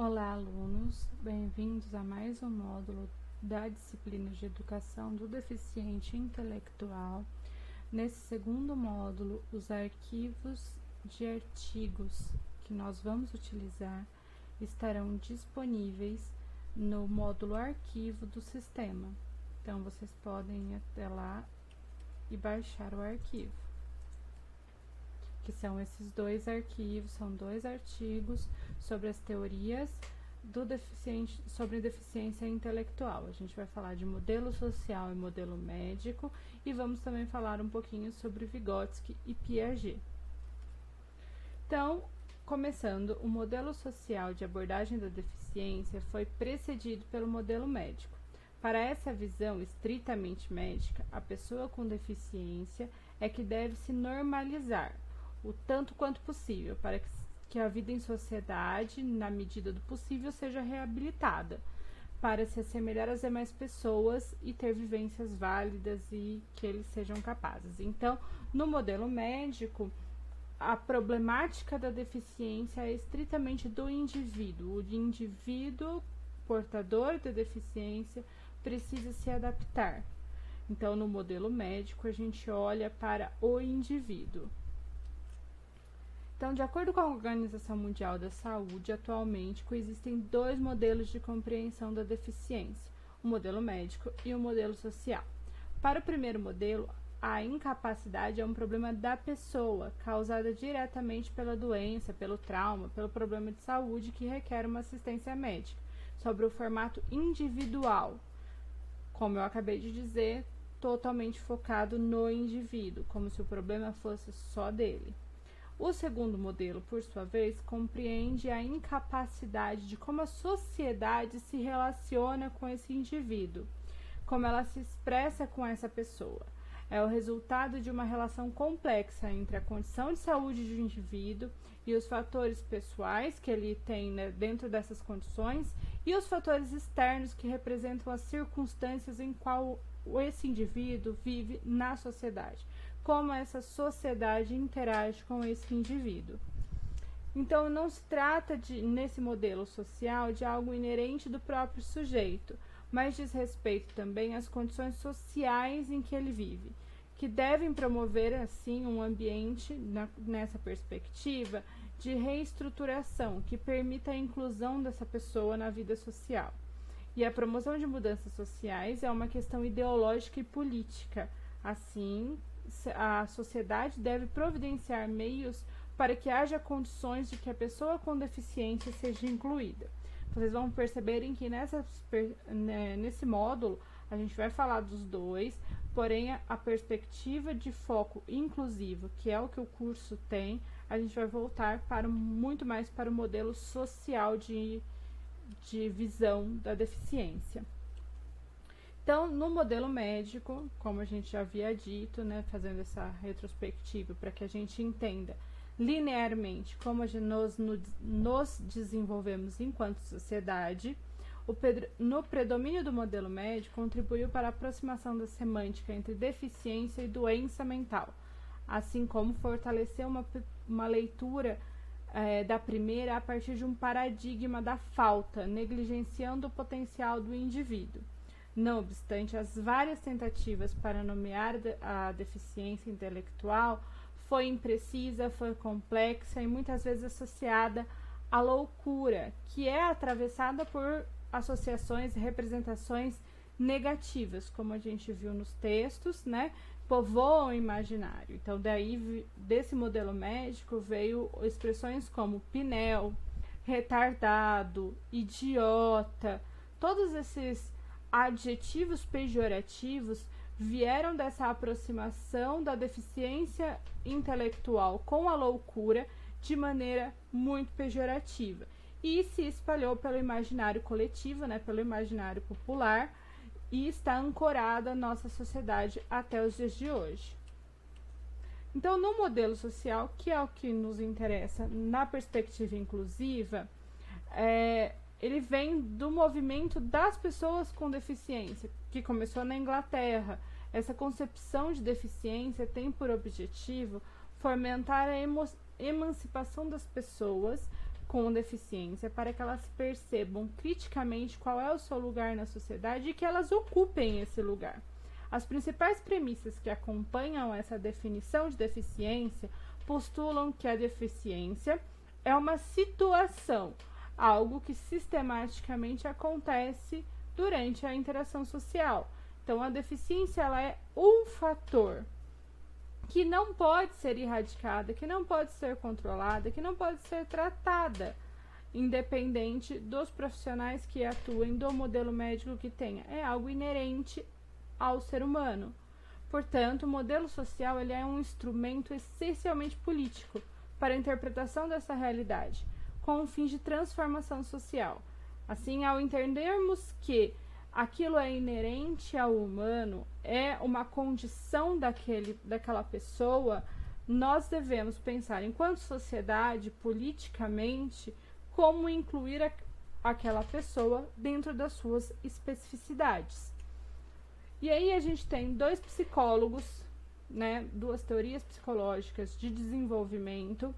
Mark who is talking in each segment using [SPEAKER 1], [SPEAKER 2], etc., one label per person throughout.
[SPEAKER 1] Olá, alunos! Bem-vindos a mais um módulo da disciplina de Educação do Deficiente Intelectual. Nesse segundo módulo, os arquivos de artigos que nós vamos utilizar estarão disponíveis no módulo Arquivo do Sistema. Então, vocês podem ir até lá e baixar o arquivo, que são esses dois arquivos, são dois artigos sobre as teorias sobre deficiência intelectual. A gente vai falar de modelo social e modelo médico e vamos também falar um pouquinho sobre Vygotsky e Piaget. Então, começando, o modelo social de abordagem da deficiência foi precedido pelo modelo médico. Para essa visão estritamente médica, a pessoa com deficiência é que deve se normalizar o tanto quanto possível, para que a vida em sociedade, na medida do possível, seja reabilitada, para se assemelhar às demais pessoas e ter vivências válidas e que eles sejam capazes. Então, no modelo médico, a problemática da deficiência é estritamente do indivíduo. O indivíduo portador da deficiência precisa se adaptar. Então, no modelo médico, a gente olha para o indivíduo. Então, de acordo com a Organização Mundial da Saúde, atualmente coexistem dois modelos de compreensão da deficiência, o modelo médico e o modelo social. Para o primeiro modelo, a incapacidade é um problema da pessoa, causada diretamente pela doença, pelo trauma, pelo problema de saúde que requer uma assistência médica, sobre o formato individual. Como eu acabei de dizer, totalmente focado no indivíduo, como se o problema fosse só dele. O segundo modelo, por sua vez, compreende a incapacidade de como a sociedade se relaciona com esse indivíduo, como ela se expressa com essa pessoa. É o resultado de uma relação complexa entre a condição de saúde do indivíduo e os fatores pessoais que ele tem, né, dentro dessas condições e os fatores externos que representam as circunstâncias em qual esse indivíduo vive na sociedade. Como essa sociedade interage com esse indivíduo. Então, não se trata nesse modelo social, de algo inerente do próprio sujeito, mas diz respeito também às condições sociais em que ele vive, que devem promover, assim, um ambiente, nessa perspectiva, de reestruturação, que permita a inclusão dessa pessoa na vida social. E a promoção de mudanças sociais é uma questão ideológica e política. Assim, a sociedade deve providenciar meios para que haja condições de que a pessoa com deficiência seja incluída. Vocês vão perceberem que nesse módulo a gente vai falar dos dois, porém a perspectiva de foco inclusivo, que é o que o curso tem, a gente vai voltar muito mais para o modelo social de visão da deficiência. Então, no modelo médico, como a gente já havia dito, né, fazendo essa retrospectiva para que a gente entenda linearmente como nos desenvolvemos enquanto sociedade, no predomínio do modelo médico contribuiu para a aproximação da semântica entre deficiência e doença mental, assim como fortaleceu uma leitura da primeira a partir de um paradigma da falta, negligenciando o potencial do indivíduo. Não obstante, as várias tentativas para nomear a deficiência intelectual foi imprecisa, foi complexa e muitas vezes associada à loucura, que é atravessada por associações e representações negativas, como a gente viu nos textos, né? Povoam o imaginário. Então, daí, desse modelo médico, veio expressões como pinel, retardado, idiota, todos esses adjetivos pejorativos vieram dessa aproximação da deficiência intelectual com a loucura de maneira muito pejorativa e se espalhou pelo imaginário coletivo, né, pelo imaginário popular, e está ancorada na nossa sociedade até os dias de hoje. Então, no modelo social, que é o que nos interessa na perspectiva inclusiva, ele vem do movimento das pessoas com deficiência, que começou na Inglaterra. Essa concepção de deficiência tem por objetivo fomentar a emancipação das pessoas com deficiência, para que elas percebam criticamente qual é o seu lugar na sociedade e que elas ocupem esse lugar. As principais premissas que acompanham essa definição de deficiência postulam que a deficiência é uma situação, algo que sistematicamente acontece durante a interação social. Então, a deficiência ela é um fator que não pode ser erradicada, que não pode ser controlada, que não pode ser tratada, independente dos profissionais que atuem, do modelo médico que tenha. É algo inerente ao ser humano. Portanto, o modelo social ele é um instrumento essencialmente político para a interpretação dessa realidade, com o fim de transformação social. Assim, ao entendermos que aquilo é inerente ao humano, é uma condição daquela pessoa, nós devemos pensar, enquanto sociedade, politicamente, como incluir aquela pessoa dentro das suas especificidades. E aí a gente tem dois psicólogos, né, duas teorias psicológicas de desenvolvimento,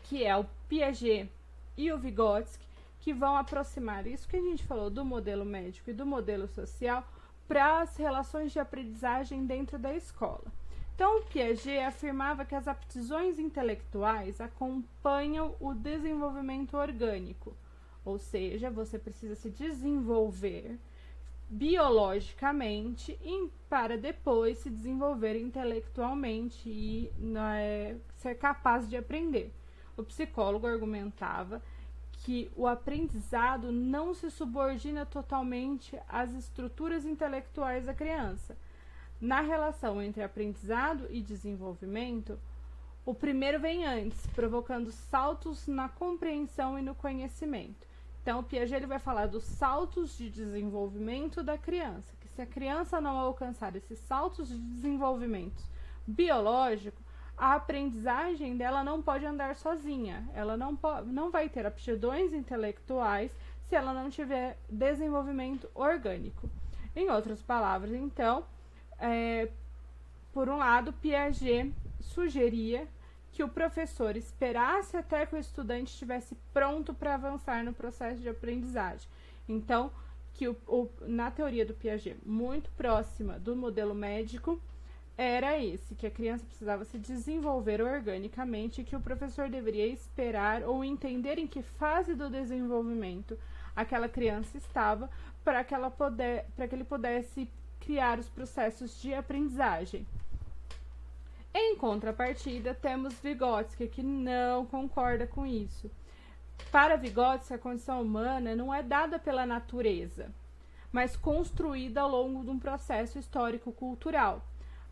[SPEAKER 1] que é o Piaget e o Vygotsky, que vão aproximar isso que a gente falou do modelo médico e do modelo social para as relações de aprendizagem dentro da escola. Então, o Piaget afirmava que as aptidões intelectuais acompanham o desenvolvimento orgânico, ou seja, você precisa se desenvolver biologicamente para depois se desenvolver intelectualmente e ser capaz de aprender. O psicólogo argumentava que o aprendizado não se subordina totalmente às estruturas intelectuais da criança. Na relação entre aprendizado e desenvolvimento, o primeiro vem antes, provocando saltos na compreensão e no conhecimento. Então, o Piaget ele vai falar dos saltos de desenvolvimento da criança, que se a criança não alcançar esses saltos de desenvolvimento biológico, a aprendizagem dela não pode andar sozinha. Ela não vai ter aptidões intelectuais se ela não tiver desenvolvimento orgânico. Em outras palavras, então, por um lado, Piaget sugeria que o professor esperasse até que o estudante estivesse pronto para avançar no processo de aprendizagem. Então, que na teoria do Piaget, muito próxima do modelo médico, era esse, que a criança precisava se desenvolver organicamente e que o professor deveria esperar ou entender em que fase do desenvolvimento aquela criança estava para que ele pudesse criar os processos de aprendizagem. Em contrapartida, temos Vygotsky, que não concorda com isso. Para Vygotsky, a condição humana não é dada pela natureza, mas construída ao longo de um processo histórico-cultural,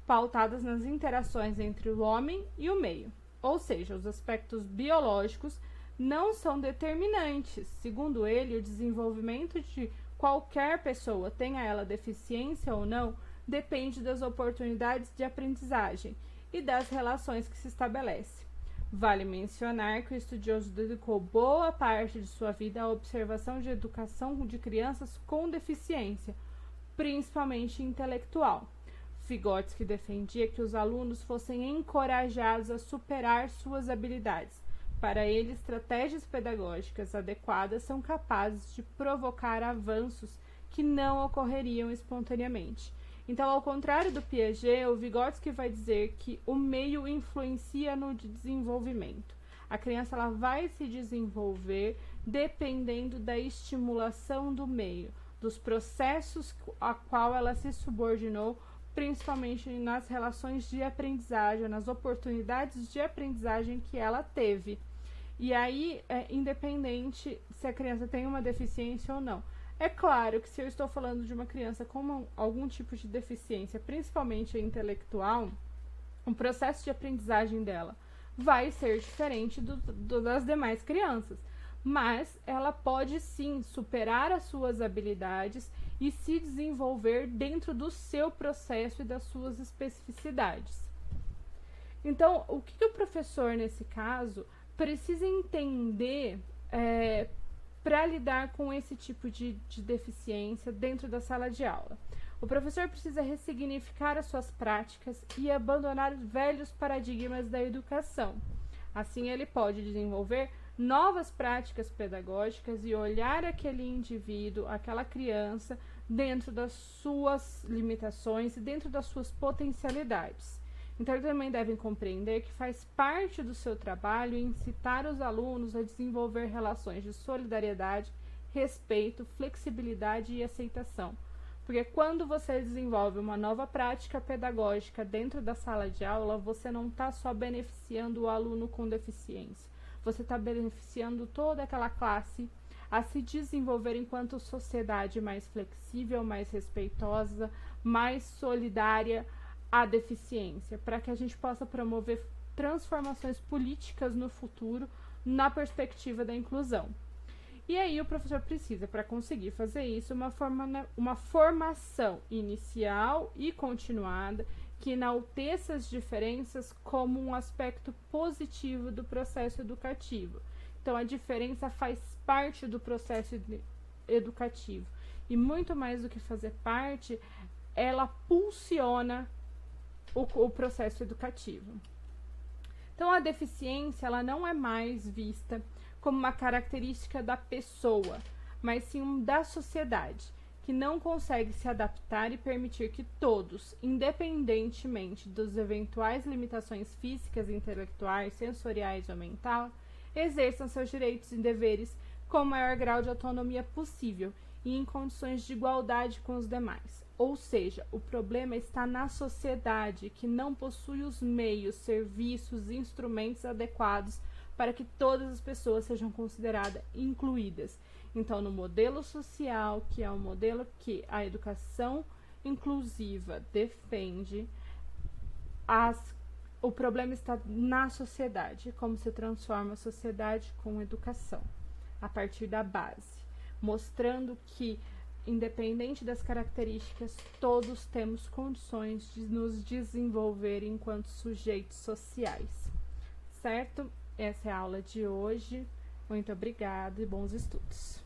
[SPEAKER 1] pautadas nas interações entre o homem e o meio. Ou seja, os aspectos biológicos não são determinantes. Segundo ele, o desenvolvimento de qualquer pessoa, tenha ela deficiência ou não, depende das oportunidades de aprendizagem e das relações que se estabelece. Vale mencionar que o estudioso dedicou boa parte de sua vida à observação de educação de crianças com deficiência, principalmente intelectual. Vygotsky defendia que os alunos fossem encorajados a superar suas habilidades. Para ele, estratégias pedagógicas adequadas são capazes de provocar avanços que não ocorreriam espontaneamente. Então, ao contrário do Piaget, o Vygotsky vai dizer que o meio influencia no desenvolvimento. A criança ela vai se desenvolver dependendo da estimulação do meio, dos processos a qual ela se subordinou, principalmente nas relações de aprendizagem, nas oportunidades de aprendizagem que ela teve. E aí, independente se a criança tem uma deficiência ou não. É claro que se eu estou falando de uma criança com algum tipo de deficiência, principalmente intelectual, o processo de aprendizagem dela vai ser diferente das demais crianças. Mas ela pode sim superar as suas habilidades e se desenvolver dentro do seu processo e das suas especificidades. Então, o que o professor, nesse caso, precisa entender para lidar com esse tipo de deficiência dentro da sala de aula? O professor precisa ressignificar as suas práticas e abandonar os velhos paradigmas da educação. Assim, ele pode desenvolver novas práticas pedagógicas e olhar aquele indivíduo, aquela criança, dentro das suas limitações e dentro das suas potencialidades. Então, eles também devem compreender que faz parte do seu trabalho incitar os alunos a desenvolver relações de solidariedade, respeito, flexibilidade e aceitação. Porque quando você desenvolve uma nova prática pedagógica dentro da sala de aula, você não está só beneficiando o aluno com deficiência, você está beneficiando toda aquela classe a se desenvolver enquanto sociedade mais flexível, mais respeitosa, mais solidária à deficiência, para que a gente possa promover transformações políticas no futuro na perspectiva da inclusão. E aí o professor precisa, para conseguir fazer isso, uma formação inicial e continuada que enalteça as diferenças como um aspecto positivo do processo educativo. Então, a diferença faz parte do processo educativo. E muito mais do que fazer parte, ela pulsiona o processo educativo. Então, a deficiência ela não é mais vista como uma característica da pessoa, mas sim da sociedade, que não consegue se adaptar e permitir que todos, independentemente das eventuais limitações físicas, intelectuais, sensoriais ou mental, exerçam seus direitos e deveres com o maior grau de autonomia possível e em condições de igualdade com os demais. Ou seja, o problema está na sociedade, que não possui os meios, serviços e instrumentos adequados para que todas as pessoas sejam consideradas incluídas. Então, no modelo social, que é um modelo que a educação inclusiva defende, o problema está na sociedade, como se transforma a sociedade com educação, a partir da base, mostrando que, independente das características, todos temos condições de nos desenvolver enquanto sujeitos sociais. Certo? Essa é a aula de hoje. Muito obrigada e bons estudos.